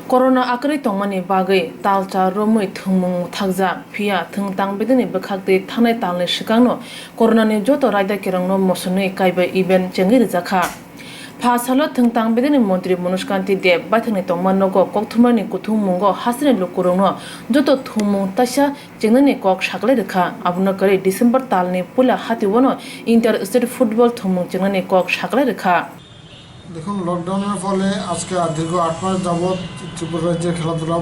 Corona akri tongmani bagai talcha romoi thwngmung thakjak phia thwngtang bedini bkhakte thanai talni sikangno corona ni joto raida kerangno mosunui kaiba event chengi rijaka phasalo thwngtang bedini montri Monuj Kanti Deb baithani tongmannogo kokthumani kuthungmungo hasini lokurongno joto thwngmung tasya chengnani kok sakle rekha abuna kare December talni pula hatiwono inter state football thwngmung chengnani kok sakle rekha দেখুন লকডাউনের ফলে আজকে দীর্ঘ 8 মাস যাবৎ ত্রিপুরা রাজ্যের খেলাধুলা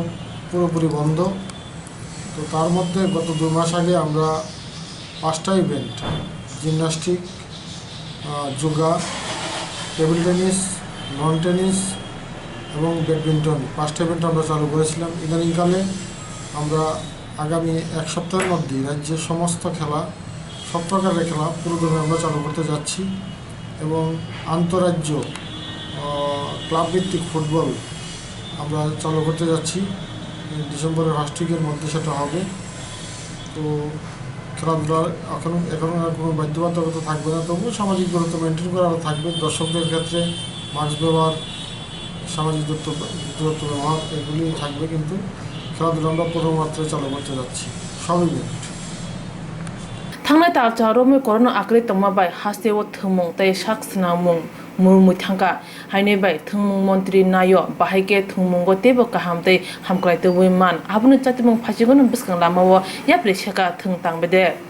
পুরোপুরি বন্ধ। তো তার মধ্যে গত 2 মাস আগে আমরা 5টা event gymnastic, yoga, table tennis, loan tennis এবং ব্যাডমিন্টন 5টা ইভেন্ট আমরা চালু করেছিলাম। ইদানিংকালে আমরা আগামী 1 সপ্তাহের মধ্যে রাজ্যের সমস্ত খেলা সব প্রকারের খেলা পুরোদমে আমরা চালু করতে যাচ্ছি এবং আন্তঃরাজ্য ক্লাব ভিত্তিক ফুটবল আমরা চালু করতে যাচ্ছি। ডিসেম্বরের ফার্স্ট উইকের মধ্যে সেটা হবে। তো খেলাধুলার এখন আর কোনো বাধ্যবাধকতা থাকবে না, তবুও সামাজিক দূরত্ব মেনটেন করা থাকবে। দর্শকদের ক্ষেত্রে মাস্ক ব্যবহার, সামাজিক দূরত্ব ব্যবহার এগুলি থাকবে, কিন্তু খেলাধুলা আমরা পুরো মাত্রায় চালু করতে যাচ্ছি সব event. Thangnai talcha romoi corona akri tongmabai hastewo thwngmung tei saksnamung murmui thangka haine bai thwngmung montri nayo bahaike thwngmungo tebo kaham tei hamklai tebui man abuni chatimung phasigono biskang lamao yapre seka thwngtang bede